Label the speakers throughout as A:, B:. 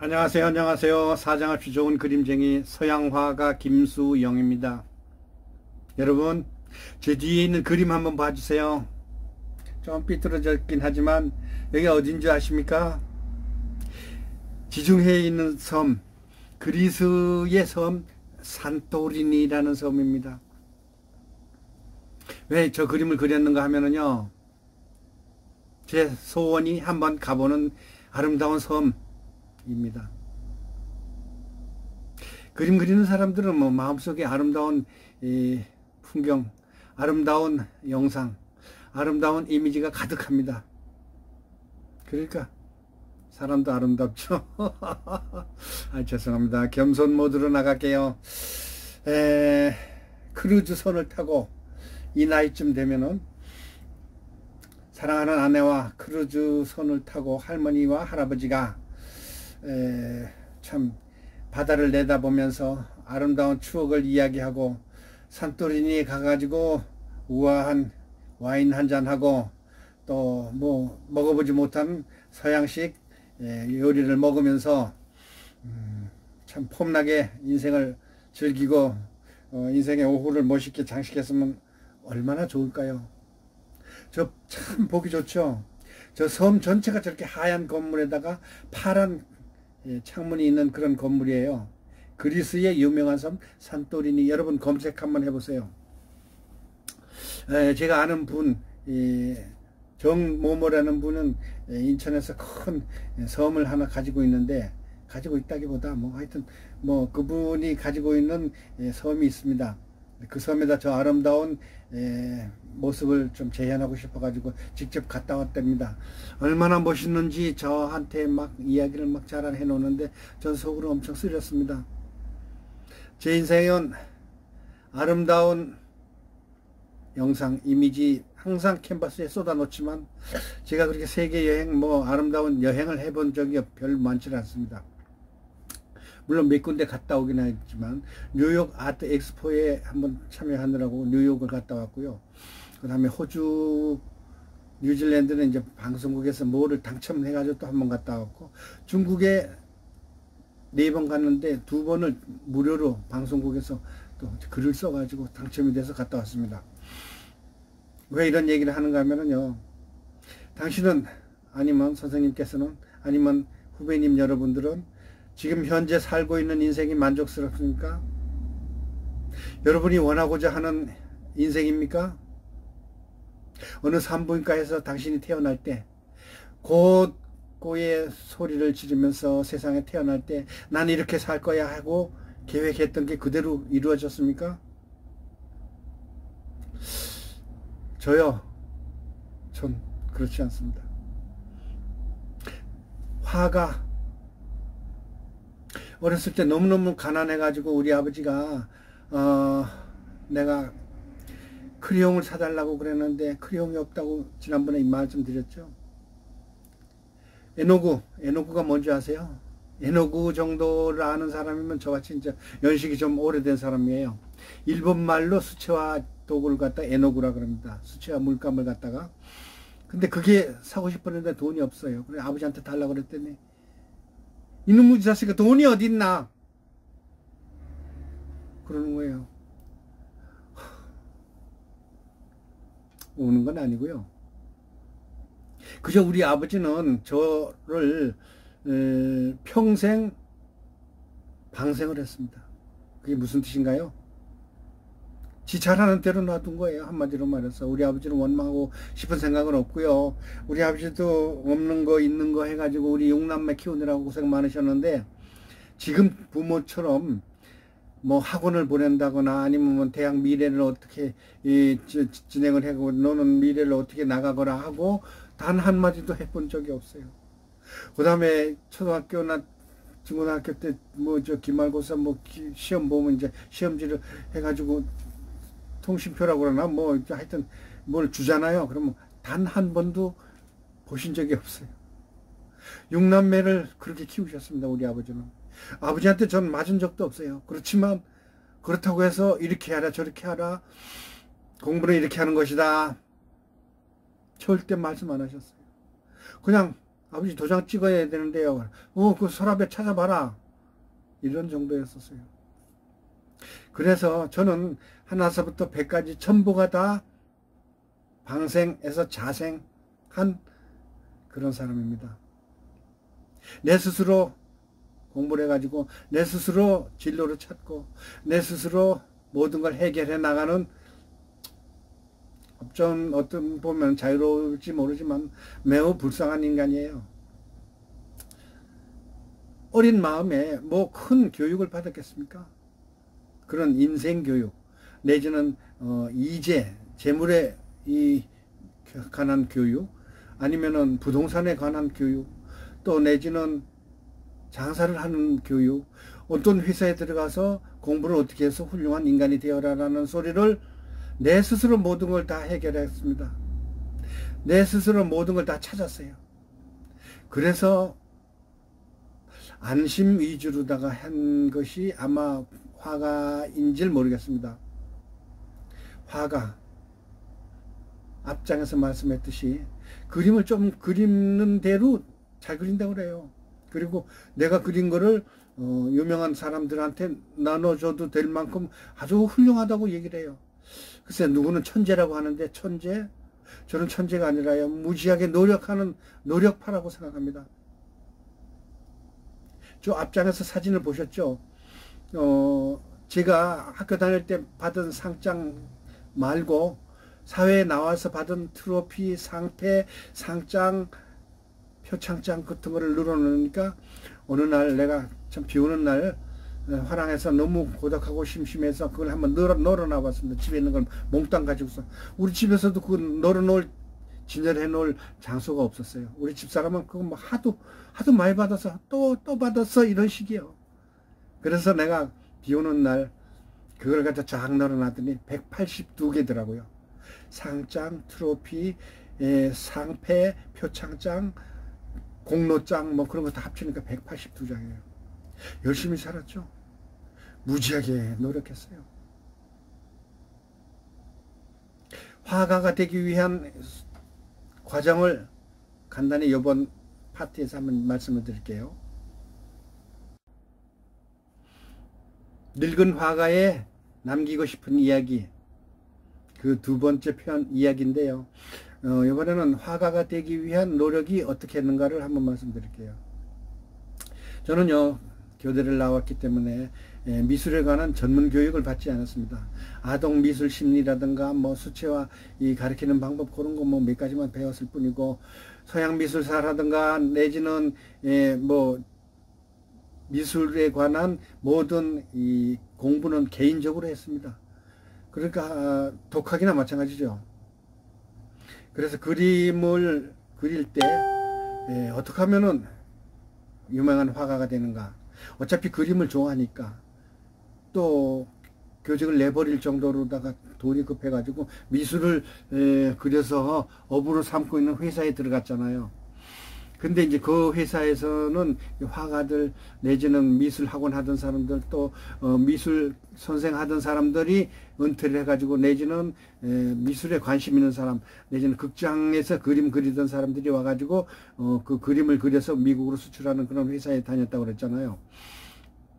A: 안녕하세요. 안녕하세요. 사장없이 좋은 그림쟁이 서양화가 김수영입니다. 여러분, 제 뒤에 있는 그림 한번 봐주세요. 좀 삐뚤어졌긴 하지만 여기 어딘지 아십니까? 지중해에 있는 섬, 그리스의 섬 산토리니라는 섬입니다. 왜 저 그림을 그렸는가 하면은요, 제 소원이 한번 가보는 아름다운 섬입니다. 그림 그리는 사람들은 뭐 마음속에 아름다운 풍경, 아름다운 영상, 아름다운 이미지가 가득합니다. 그러니까 사람도 아름답죠. 죄송합니다. 겸손 모드로 나갈게요. 크루즈선을 타고 이 나이쯤 되면은 사랑하는 아내와 크루즈선을 타고 할머니와 할아버지가 참 바다를 내다보면서 아름다운 추억을 이야기하고 산토리니에 가가지고 우아한 와인 한잔하고 또 뭐 먹어보지 못한 서양식 요리를 먹으면서 참 폼나게 인생을 즐기고 인생의 오후를 멋있게 장식했으면 얼마나 좋을까요? 저 참 보기 좋죠. 저 섬 전체가 저렇게 하얀 건물에다가 파란 창문이 있는 그런 건물이에요. 그리스의 유명한 섬 산토리니. 여러분 검색 한번 해보세요. 제가 아는 분, 정모모라는 분은 인천에서 큰 섬을 하나 가지고 있는데, 가지고 있다기보다 뭐 하여튼 뭐 그분이 가지고 있는 섬이 있습니다. 그 섬에다 저 아름다운 모습을 좀 재현하고 싶어 가지고 직접 갔다 왔답니다. 얼마나 멋있는지 저한테 막 이야기를 막 자랑해 놓는데 전 속으로 엄청 쓰렸습니다. 제 인생은 아름다운 영상, 이미지 항상 캔버스에 쏟아 놓지만 제가 그렇게 세계 여행 뭐 아름다운 여행을 해본 적이 별 많지 않습니다. 물론 몇 군데 갔다 오긴 했지만 뉴욕 아트 엑스포에 한번 참여하느라고 뉴욕을 갔다 왔고요. 그 다음에 호주, 뉴질랜드는 이제 방송국에서 뭐를 당첨해가지고 또 한번 갔다 왔고, 중국에 4번 갔는데 2번을 무료로 방송국에서 또 글을 써가지고 당첨이 돼서 갔다 왔습니다. 왜 이런 얘기를 하는가 하면은요, 당신은 아니면 선생님께서는 아니면 후배님 여러분들은 지금 현재 살고 있는 인생이 만족스럽습니까? 여러분이 원하고자 하는 인생입니까? 어느 산부인과에서 당신이 태어날 때 곧고의 소리를 지르면서 세상에 태어날 때 난 이렇게 살 거야 하고 계획했던 게 그대로 이루어졌습니까? 저요, 전 그렇지 않습니다. 화가 어렸을 때 너무너무 가난해가지고 우리 아버지가 내가 크레용을 사달라고 그랬는데 크레용이 없다고 지난번에 말씀드렸죠. 에노구가 뭔지 아세요? 에노구 정도를 아는 사람이면 저같이 이제 연식이 좀 오래된 사람이에요. 일본 말로 수채화 도구를 갖다 에노구라 그럽니다. 수채화 물감을 갖다가. 근데 그게 사고 싶었는데 돈이 없어요. 그래 아버지한테 달라고 그랬더니 이놈의 자식아 돈이 어딨나 그러는 거예요. 우는 건 아니고요. 그저 우리 아버지는 저를 평생 방생을 했습니다. 그게 무슨 뜻인가요? 지 잘하는 대로 놔둔 거예요. 한마디로 말해서. 우리 아버지는 원망하고 싶은 생각은 없고요. 우리 아버지도 없는 거 있는 거 해가지고 우리 6남매 키우느라고 고생 많으셨는데, 지금 부모처럼 뭐 학원을 보낸다거나 아니면 뭐 대학 미래를 어떻게 진행을 하고 너는 미래를 어떻게 나가거나 하고 단 한마디도 해본 적이 없어요. 그 다음에 초등학교나 중고등학교 때 뭐 저 기말고사 뭐 시험 보면 이제 시험지를 해가지고 통신표라고 그러나 뭐 하여튼 뭘 주잖아요. 그러면 단 한 번도 보신 적이 없어요. 6남매를 그렇게 키우셨습니다. 우리 아버지는. 아버지한테 전 맞은 적도 없어요. 그렇지만 그렇다고 해서 이렇게 하라 저렇게 하라 공부는 이렇게 하는 것이다 절대 말씀 안 하셨어요. 그냥 아버지 도장 찍어야 되는데요. 그 서랍에 찾아봐라. 이런 정도였었어요. 그래서 저는 하나서부터 100까지 전부가 다 방생에서 자생한 그런 사람입니다. 내 스스로 공부를 해가지고 내 스스로 진로를 찾고 내 스스로 모든 걸 해결해 나가는 좀 어떤 보면 자유로울지 모르지만 매우 불쌍한 인간이에요. 어린 마음에 뭐 큰 교육을 받았겠습니까? 그런 인생 교육 내지는 이재 재물에 관한 교육 아니면은 부동산에 관한 교육 또 내지는 장사를 하는 교육 어떤 회사에 들어가서 공부를 어떻게 해서 훌륭한 인간이 되어라라는 소리를 내 스스로 모든 걸 다 해결했습니다. 내 스스로 모든 걸 다 찾았어요. 그래서 안심 위주로다가 한 것이 아마 화가인지 모르겠습니다. 화가 앞장에서 말씀했듯이 그림을 좀 그리는 대로 잘 그린다고 그래요. 그리고 내가 그린 거를 유명한 사람들한테 나눠줘도 될 만큼 아주 훌륭하다고 얘기를 해요. 글쎄 누구는 천재라고 하는데 천재? 저는 천재가 아니라요. 무지하게 노력하는 노력파라고 생각합니다. 저 앞장에서 사진을 보셨죠? 제가 학교 다닐 때 받은 상장 말고 사회에 나와서 받은 트로피, 상패, 상장, 표창장 같은 거를 늘어놓으니까 어느 날 내가 참 비오는 날 화랑에서 너무 고독하고 심심해서 그걸 한번 널어놔 봤습니다. 집에 있는 걸 몽땅 가지고서. 우리 집에서도 그걸 널어놓을 진열해 놓을 장소가 없었어요. 우리 집사람은 그거 뭐 하도 많이 받아서 또 받았어 이런 식이에요. 그래서 내가 비오는 날 그걸 갖다 쫙 널어놨더니 182개더라고요. 상장, 트로피, 상패, 표창장, 공로장 뭐 그런 거 다 합치니까 182장이에요. 열심히 살았죠. 무지하게 노력했어요. 화가가 되기 위한 과정을 간단히 이번 파트에서 한번 말씀을 드릴게요. 늙은 화가의 남기고 싶은 이야기, 그 두 번째 편 이야기인데요. 이번에는 화가가 되기 위한 노력이 어떻게 했는가를 한번 말씀드릴게요. 저는요 교대를 나왔기 때문에 미술에 관한 전문 교육을 받지 않았습니다. 아동 미술 심리라든가 뭐 수채화 이 가르치는 방법 그런 거 뭐 몇 가지만 배웠을 뿐이고 서양 미술사라든가 내지는 뭐 미술에 관한 모든 이 공부는 개인적으로 했습니다. 그러니까 독학이나 마찬가지죠. 그래서 그림을 그릴 때 어떻게 하면은 유명한 화가가 되는가. 어차피 그림을 좋아하니까 또 교직을 내버릴 정도로다가 돈이 급해가지고 미술을 그려서 업으로 삼고 있는 회사에 들어갔잖아요. 근데 이제 그 회사에서는 화가들 내지는 미술 학원 하던 사람들 또 미술 선생 하던 사람들이 은퇴를 해가지고 내지는 미술에 관심 있는 사람 내지는 극장에서 그림 그리던 사람들이 와가지고 그 그림을 그려서 미국으로 수출하는 그런 회사에 다녔다고 그랬잖아요.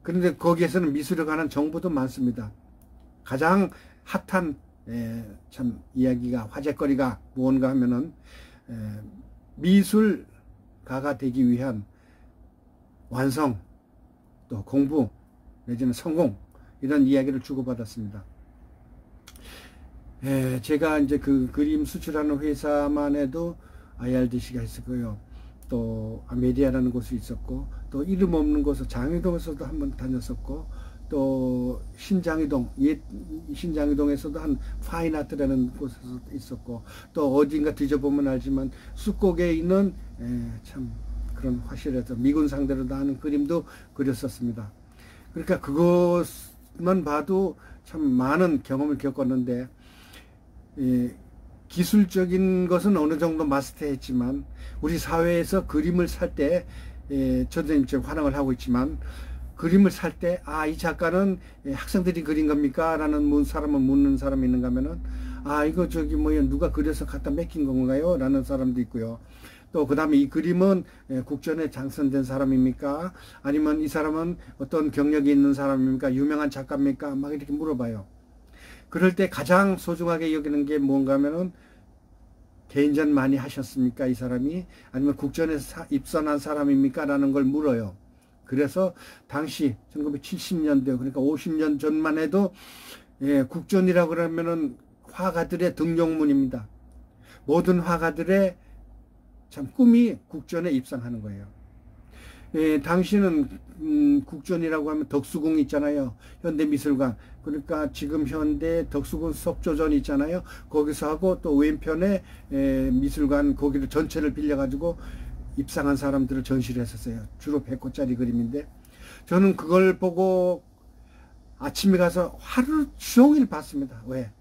A: 그런데 거기에서는 미술에 관한 정보도 많습니다. 가장 핫한 참 이야기가 화제거리가 무언가 하면은 미술가가 되기 위한 완성 또 공부 내지는 성공 이런 이야기를 주고받았습니다. 제가 이제 그 그림 수출하는 회사만 해도 IRDC가 있었고요. 또 아메리아라는 곳이 있었고 또 이름 없는 곳은 장의동에서도 한번 다녔었고 또 신장의동 신장의동에서도 한 파인아트라는 곳에서 있었고 또 어딘가 뒤져보면 알지만 쑥곡에 있는 참 그런 화실에서 미군 상대로 하는 그림도 그렸었습니다. 그러니까 그것만 봐도 참 많은 경험을 겪었는데 기술적인 것은 어느 정도 마스터했지만 우리 사회에서 그림을 살 때 저도 이제 화랑을 하고 있지만 그림을 살 때 이 작가는 학생들이 그린 겁니까? 라는 사람은 묻는 사람이 있는가 하면은 이거 저기 뭐 누가 그려서 갖다 맡긴 건가요? 라는 사람도 있고요. 또 그 다음에 이 그림은 국전에 당선된 사람입니까? 아니면 이 사람은 어떤 경력이 있는 사람입니까? 유명한 작가입니까? 막 이렇게 물어봐요. 그럴 때 가장 소중하게 여기는 게 뭔가 하면은 개인전 많이 하셨습니까? 이 사람이? 아니면 국전에 입선한 사람입니까? 라는 걸 물어요. 그래서 당시 1970년대 그러니까 50년 전만 해도 국전이라고 그러면은 화가들의 등용문입니다. 모든 화가들의 참 꿈이 국전에 입상하는 거예요. 당시는 국전이라고 하면 덕수궁 있잖아요. 현대미술관. 그러니까 지금 현대 덕수궁 석조전 있잖아요. 거기서 하고 또 왼편에 미술관 거기를 전체를 빌려가지고 입상한 사람들을 전시를 했었어요. 주로 100호짜리 그림인데 저는 그걸 보고 아침에 가서 하루 종일 봤습니다. 왜?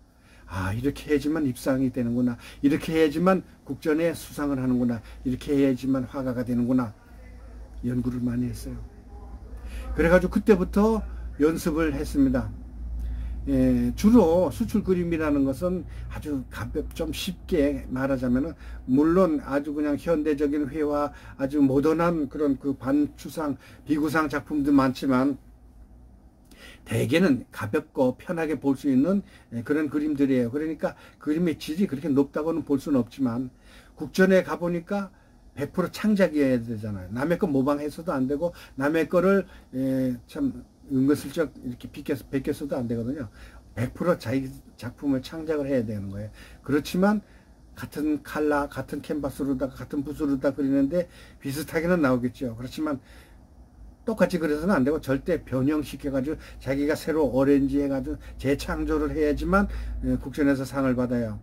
A: 아, 이렇게 해야지만 입상이 되는구나. 이렇게 해야지만 국전에 수상을 하는구나. 이렇게 해야지만 화가가 되는구나. 연구를 많이 했어요. 그래가지고 그때부터 연습을 했습니다. 주로 수출 그림이라는 것은 아주 좀 쉽게 말하자면은 물론 아주 그냥 현대적인 회화 아주 모던한 그런 그 반추상 비구상 작품도 많지만 대개는 가볍고 편하게 볼 수 있는 그런 그림들이에요. 그러니까 그림의 질이 그렇게 높다고는 볼 수는 없지만 국전에 가보니까 100% 창작이어야 되잖아요. 남의 거 모방해서도 안 되고 남의 거를 참 은근슬쩍 이렇게 베껴서도 안 되거든요. 100% 자기 작품을 창작을 해야 되는 거예요. 그렇지만 같은 칼라, 같은 캔버스로다가 같은 붓으로다 그리는데 비슷하게는 나오겠죠. 그렇지만 똑같이 그려서는 안 되고 절대 변형시켜가지고 자기가 새로 어렌지 해가지고 재창조를 해야지만 국전에서 상을 받아요.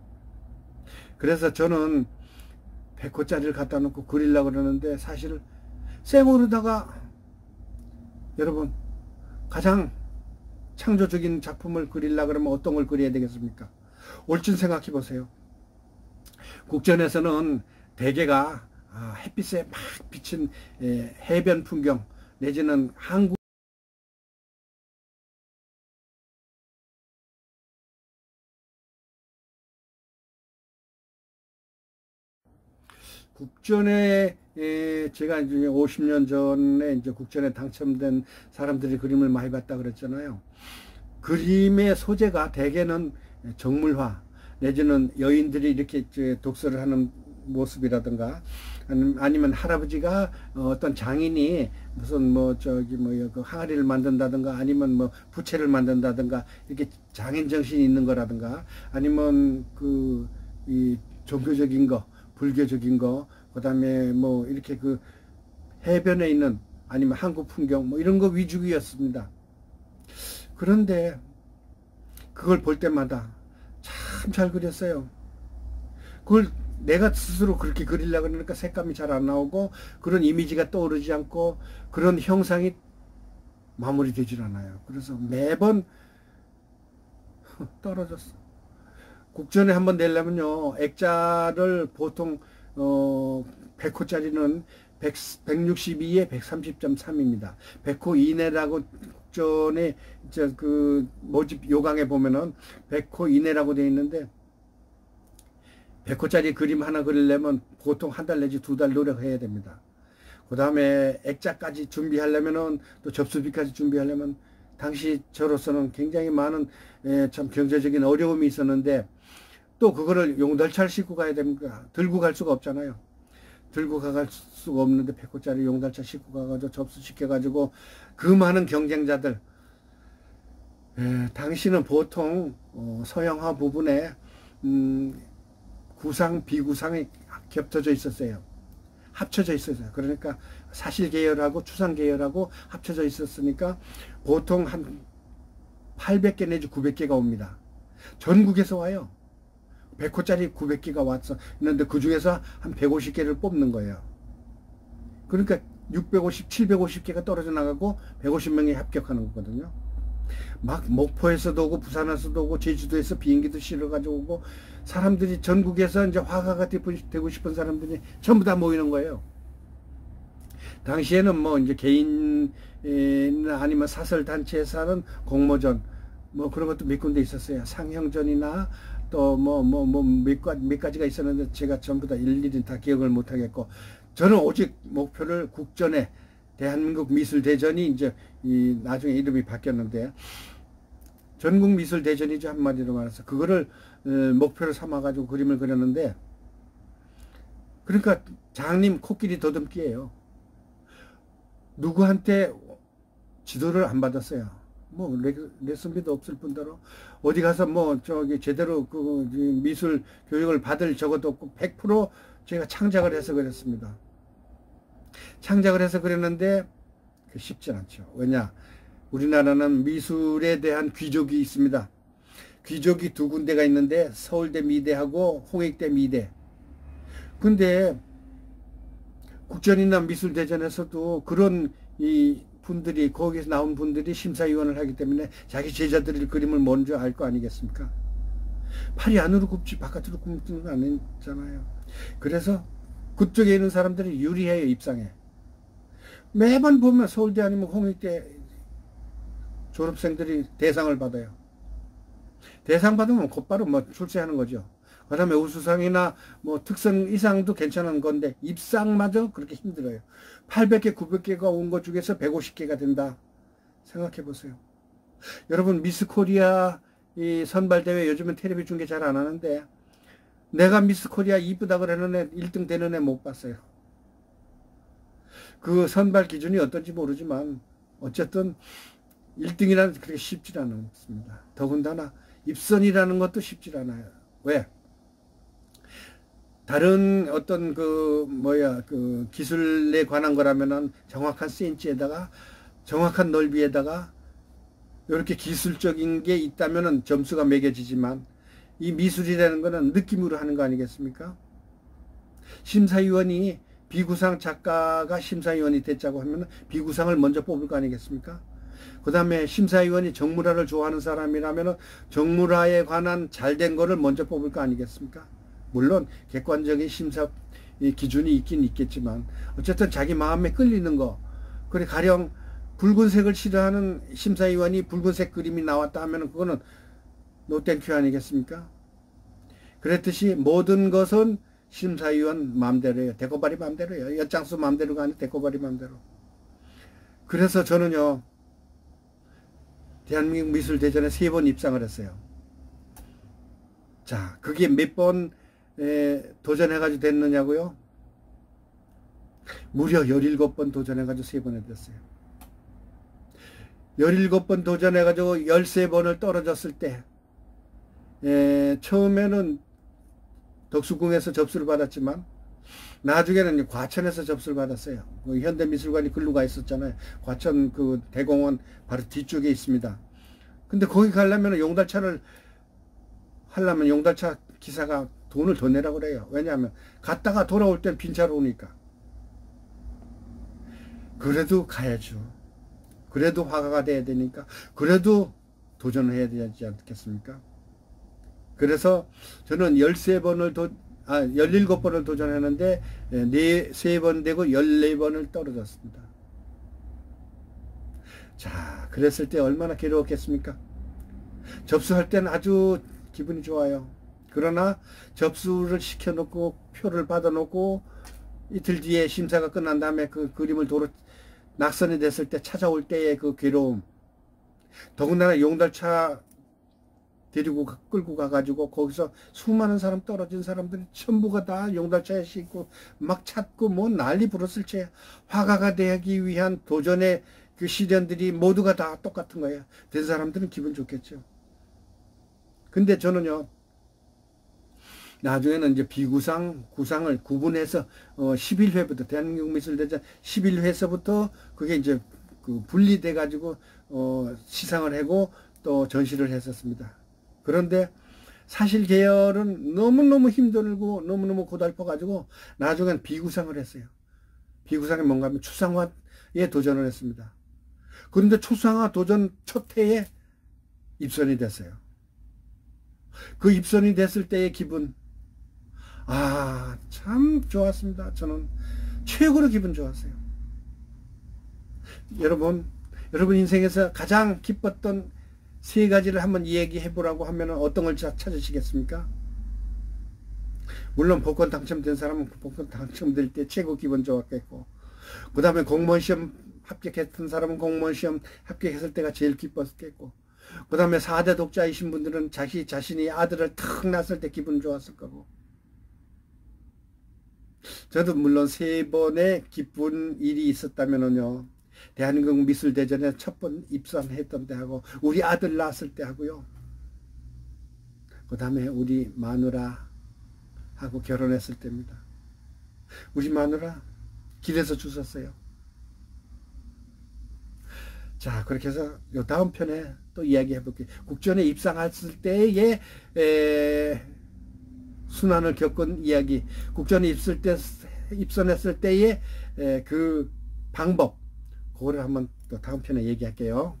A: 그래서 저는 100호짜리를 갖다 놓고 그리려고 그러는데 사실 생으로다가 여러분 가장 창조적인 작품을 그리려고 그러면 어떤 걸 그려야 되겠습니까? 옳진 생각해 보세요. 국전에서는 대개가 햇빛에 막 비친 해변 풍경 내지는 한국 국전에 제가 이제 50년 전에 이제 국전에 당첨된 사람들이 그림을 많이 봤다 그랬잖아요. 그림의 소재가 대개는 정물화 내지는 여인들이 이렇게 독서를 하는 모습이라든가 아니면 할아버지가 어떤 장인이 무슨 뭐 저기 뭐 항아리를 만든다든가 아니면 뭐 부채를 만든다든가 이렇게 장인 정신이 있는 거라든가 아니면 이 종교적인 거 불교적인 거, 그 다음에 뭐 이렇게 그 해변에 있는 아니면 한국 풍경 뭐 이런 거 위주였습니다. 그런데 그걸 볼 때마다 참 잘 그렸어요. 그걸 내가 스스로 그렇게 그리려고 그러니까 색감이 잘 안 나오고 그런 이미지가 떠오르지 않고 그런 형상이 마무리되질 않아요. 그래서 매번 떨어졌어. 국전에 한번 내려면요 액자를 보통 100호짜리는 162에 130.3입니다. 100호 이내라고 국전에 그 모집 요강에 보면은 100호 이내라고 되어 있는데 100호짜리 그림 하나 그리려면 보통 한 달 내지 2달 노력해야 됩니다. 그 다음에 액자까지 준비하려면은 또 접수비까지 준비하려면 당시 저로서는 굉장히 많은 참 경제적인 어려움이 있었는데 또 그거를 용달차를 싣고 가야 됩니까? 들고 갈 수가 없잖아요. 들고 갈 수가 없는데 100호짜리 용달차 싣고 가가지고 접수시켜가지고 그 많은 경쟁자들 당시는 보통 서양화 부분에 구상 비구상이 겹쳐져 있었어요. 합쳐져 있었어요. 그러니까 사실 계열하고 추상 계열하고 합쳐져 있었으니까 보통 한 800개 내지 900개가 옵니다. 전국에서 와요. 100호짜리 900개가 왔어. 있는데 그 중에서 한 150개를 뽑는 거예요. 그러니까 650, 750개가 떨어져 나가고 150명이 합격하는 거거든요. 막 목포에서도 오고 부산에서도 오고 제주도에서 비행기도 실어가지고 오고 사람들이 전국에서 이제 화가가 되고 싶은 사람들이 전부 다 모이는 거예요. 당시에는 뭐 이제 개인 아니면 사설 단체에서 하는 공모전 뭐 그런 것도 몇 군데 있었어요. 상형전이나 또 몇 가지가 있었는데 제가 전부 다 일일이 다 기억을 못 하겠고, 저는 오직 목표를 국전에 대한민국 미술대전이 이제 나중에 이름이 바뀌었는데 전국미술대전이죠, 한마디로 말해서. 그거를 목표로 삼아가지고 그림을 그렸는데, 그러니까 장님 코끼리 더듬기예요. 누구한테 지도를 안 받았어요. 뭐 레슨비도 없을 뿐더러 어디 가서 제대로 그 미술 교육을 받을 적어도 없고 100% 제가 창작을 해서 그랬습니다. 창작을 해서 그랬는데 쉽지 않죠. 왜냐? 우리나라는 미술에 대한 귀족이 있습니다. 귀족이 두 군데가 있는데 서울대 미대하고 홍익대 미대. 근데 국전이나 미술대전에서도 그런 분들이, 거기서 나온 분들이 심사위원을 하기 때문에 자기 제자들의 그림을 먼저 알 거 아니겠습니까? 팔이 안으로 굽지 바깥으로 굽는 거 아니잖아요. 그래서 그쪽에 있는 사람들이 유리해요, 입상에. 매번 보면 서울대 아니면 홍익대 졸업생들이 대상을 받아요. 대상 받으면 곧바로 출세하는 거죠. 그 다음에 우수상이나 특선 이상도 괜찮은 건데 입상마저 그렇게 힘들어요. 800개, 900개가 온 것 중에서 150개가 된다. 생각해 보세요. 여러분, 미스 코리아 이 선발대회 요즘은 텔레비 중계 잘 안 하는데, 내가 미스 코리아 이쁘다 그러는 애 1등 되는 애 못 봤어요. 그 선발 기준이 어떤지 모르지만 어쨌든 1등이라는 그렇게 쉽지 않습니다. 더군다나 입선이라는 것도 쉽지 않아요. 왜? 다른 어떤 기술에 관한 거라면은 정확한 센치에다가 정확한 넓이에다가 이렇게 기술적인 게 있다면은 점수가 매겨지지만, 이 미술이라는 거는 느낌으로 하는 거 아니겠습니까? 심사위원이 비구상 작가가 심사위원이 됐자고 하면 비구상을 먼저 뽑을 거 아니겠습니까? 그 다음에 심사위원이 정물화를 좋아하는 사람이라면 정물화에 관한 잘된 거를 먼저 뽑을 거 아니겠습니까? 물론 객관적인 심사 기준이 있긴 있겠지만 어쨌든 자기 마음에 끌리는 거, 그래 가령 붉은색을 싫어하는 심사위원이 붉은색 그림이 나왔다 하면 그거는 노땡큐 아니겠습니까? 그랬듯이 모든 것은 심사위원 마음대로예요. 데코바리 마음대로예요. 엿장수 마음대로가 아니라 데코바리 마음대로. 그래서 저는요, 대한민국 미술대전에 3번 입상을 했어요. 자, 그게 몇 번 도전해가지고 됐느냐고요? 무려 17번 도전해가지고 3번에 됐어요. 17번 도전해가지고 13번을 떨어졌을 때, 처음에는 덕수궁에서 접수를 받았지만 나중에는 과천에서 접수를 받았어요. 그 현대미술관이 글로 가 있었잖아요. 과천 그 대공원 바로 뒤쪽에 있습니다. 근데 거기 가려면 용달차를 하려면 용달차 기사가 돈을 더 내라고 그래요. 왜냐하면 갔다가 돌아올 땐 빈차로 오니까. 그래도 가야죠. 그래도 화가가 돼야 되니까. 그래도 도전을 해야 되지 않겠습니까? 그래서 저는 17번을 도전했는데 3번 되고 14번을 떨어졌습니다. 자, 그랬을 때 얼마나 괴로웠겠습니까? 접수할 때는 아주 기분이 좋아요. 그러나 접수를 시켜놓고 표를 받아놓고 이틀 뒤에 심사가 끝난 다음에 그 그림을 도로 낙선이 됐을 때 찾아올 때의 그 괴로움, 더군다나 용달차 데리고 끌고 가가지고 거기서 수많은 사람, 떨어진 사람들이 전부가 다 용달차에 싣고 막 찾고 난리 부렸을 때 화가가 되기 위한 도전의 그 시련들이 모두가 다 똑같은 거예요. 된 사람들은 기분 좋겠죠. 근데 저는요, 나중에는 이제 비구상, 구상을 구분해서 11회부터 대한민국 미술대전 11회서부터 그게 이제 분리돼 가지고 시상을 하고 또 전시를 했었습니다. 그런데 사실 계열은 너무너무 힘들고 너무너무 고달퍼 가지고 나중엔 비구상을 했어요. 비구상이 뭔가 하면 추상화에 도전을 했습니다. 그런데 추상화 도전 첫 해에 입선이 됐어요. 그 입선이 됐을 때의 기분, 참 좋았습니다. 저는 최고로 기분 좋았어요. 여러분 인생에서 가장 기뻤던 세 가지를 한번 이야기해 보라고 하면 어떤 걸 찾으시겠습니까? 물론 복권 당첨된 사람은 복권 당첨될 때 최고 기분 좋았겠고, 그 다음에 공무원 시험 합격했던 사람은 공무원 시험 합격했을 때가 제일 기뻤겠고, 그 다음에 4대 독자이신 분들은 자신이 아들을 탁 낳았을 때 기분 좋았을 거고, 저도 물론 3번의 기쁜 일이 있었다면요, 대한민국 미술대전에 첫 번 입상했던 때 하고, 우리 아들 낳았을 때 하고요, 그 다음에 우리 마누라 하고 결혼했을 때입니다. 우리 마누라 길에서 주셨어요. 자, 그렇게 해서 요 다음 편에 또 이야기해 볼게요. 국전에 입상했을 때의 순환을 겪은 이야기, 국전에 입선했을 때의 그 방법, 그거를 한번 또 다음 편에 얘기할게요.